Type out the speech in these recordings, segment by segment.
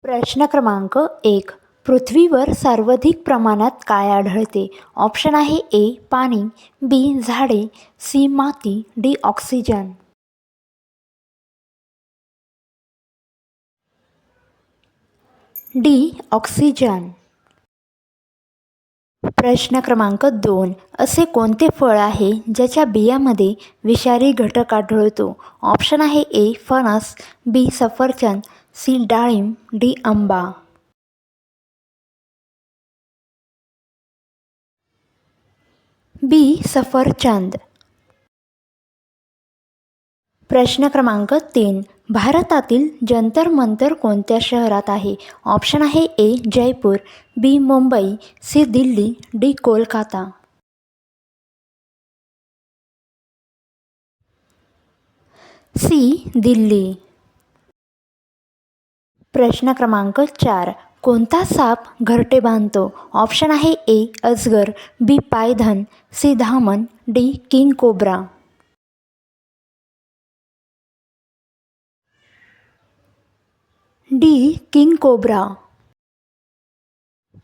प्रश्न क्रमांक 1. पृथ्वीवर सर्वाधिक प्रमाणात काय आढळते? ऑप्शन आहे ए. पाणी, बी. झाडे, सी. माती, डी. ऑक्सिजन. डी. ऑक्सिजन. प्रश्न क्रमांक 2. असे कोणते फळ आहे ज्याच्या बियामध्ये विषारी घटक आढळतो? ऑप्शन आहे ए. फणस, बी. सफरचंद, सी. डाळिंब, डी. आंबा. बी. सफरचंद. प्रश्न क्रमांक 3. भारतातील जंतर मंतर कोणत्या शहरात आहे? ऑप्शन आहे A. Jaipur, B. Mumbai, C. Delhi, D. Kolkata. C. Delhi. प्रश्न क्रमांक 4. कोणता साप घरटे बांधतो? ऑप्शन आहे ए. अजगर, बी. Python, C. धामण, D. King cobra. D. King cobra.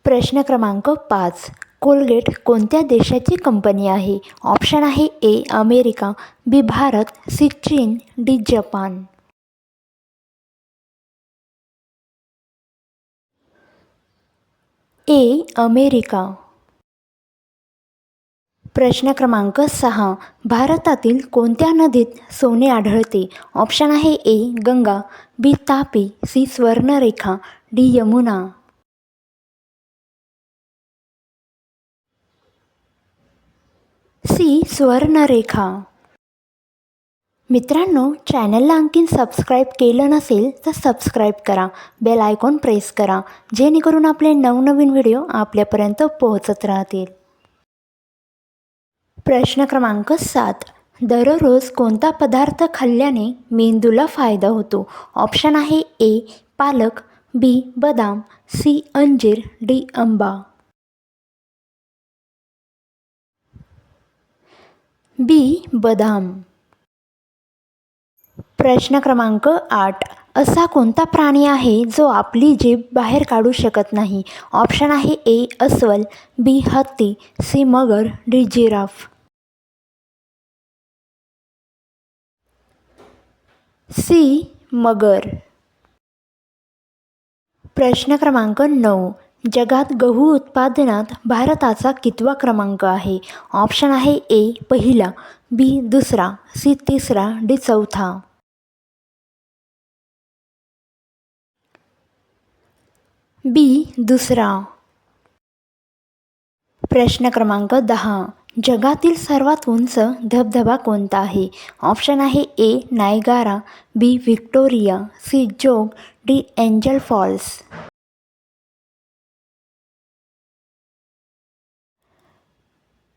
प्रश्न क्रमांक 5. कोलगेट कोणत्या देशाची कंपनी आहे? ऑप्शन आहे ए. अमेरिका, बी. भारत, सी. चीन, डी. जपान. ए. अमेरिका. प्रश्न क्रमांक 6. भारतातील कोणत्या नदीत सोने आढळते? ऑप्शन आहे A. Ganga, B. Tapi, C. Swarnarekha, D. Yamuna. C. Swarnarekha. मित्रांनो, चॅनलला आणखीन सबस्क्राईब केलं नसेल तर सबस्क्राईब करा, बेल आयकॉन प्रेस करा, जेणेकरून आपले नवनवीन व्हिडिओ आपल्यापर्यंत पोहोचत राहतील. प्रश्न क्रमांक 7. दररोज कोणता पदार्थ खाल्ल्याने मेंदूला फायदा होतो? ऑप्शन आहे ए. पालक, बी. बदाम, सी. अंजीर, डी. आंबा. बी. बदाम. प्रश्न क्रमांक 8. असा कोणता प्राणी आहे जो आपली जीभ बाहेर काढू शकत नाही? ऑप्शन आहे ए. अस्वल, बी. हत्ती, सी. मगर, डी. जिराफ. सी. मगर. प्रश्न क्रमांक 9. जगात गहू उत्पादनात भारताचा कितवा क्रमांक आहे? ऑप्शन आहे ए. पहिला, बी. दुसरा, सी. तिसरा, डी. चौथा. बी. दुसरा. प्रश्न क्रमांक 10. जगातील सर्वात उंच धबधबा कोणता आहे? ऑप्शन आहे A. Niagara, B. Victoria, C. Jog, D. Angel Falls.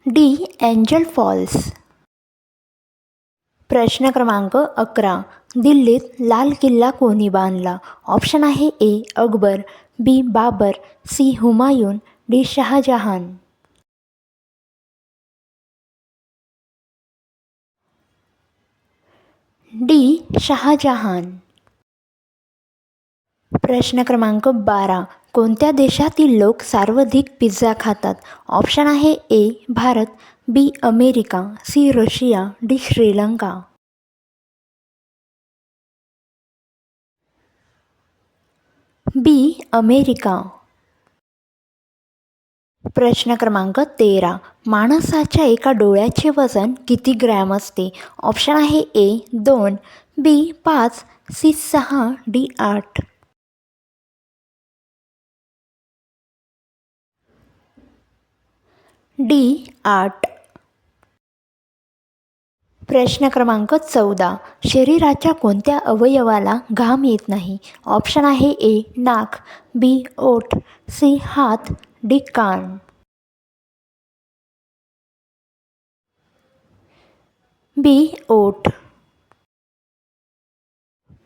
D. Angel Falls. प्रश्न क्रमांक 11. दिल्लीत लाल किल्ला कोणी बांधला? ऑप्शन आहे A. Akbar, B. Babur, C. Humayun, D. Shahjahan. D. Shahjahan. प्रश्न क्रमांक 12. कोणत्या देशातील लोक सर्वाधिक पिझ्झा खातात? ऑप्शन आहे A. Bharat, B. America, C. Russia, D. Sri Lanka. B. America. प्रश्न क्रमांक 13. माणसाच्या एका डोळ्याचे वजन किती ग्रॅम असते? ऑप्शन आहे ए. 2, बी. 5, सी. 6, डी. 8. डी. 8. प्रश्न क्रमांक 14. शरीराच्या कोणत्या अवयवाला घाम येत नाही? ऑप्शन आहे ए. नाक, बी. ओठ, सी. हात, डी. कान. बी. ओठ.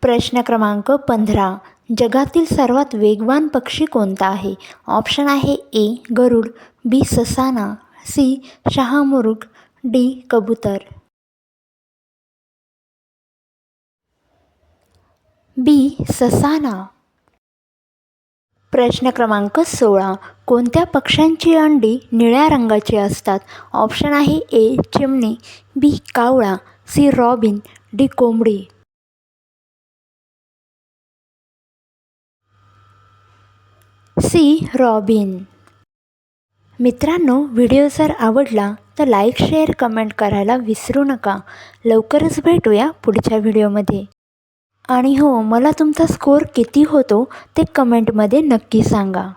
प्रश्न क्रमांक 15. जगातील सर्वात वेगवान पक्षी कोणता आहे? ऑप्शन आहे ए. गरुड, बी. ससाना, सी. शहामृग, डी. कबूतर. बी. ससाना. प्रश्न क्रमांक 16. कोणत्या पक्ष्यांची अंडी निळ्या रंगाची असतात? ऑप्शन आहे ए चिमणी, बी कावळा, सी रॉबिन, डी कोंबडी. C robin. मित्रांनो, व्हिडिओ जर आवडला तर लाईक, शेअर, कमेंट करायला विसरू नका. लवकरच भेटूया पुढच्या व्हिडिओमध्ये. आणि हो, मला तुमचा स्कोअर किती होतो ते कमेंटमध्ये नक्की सांगा.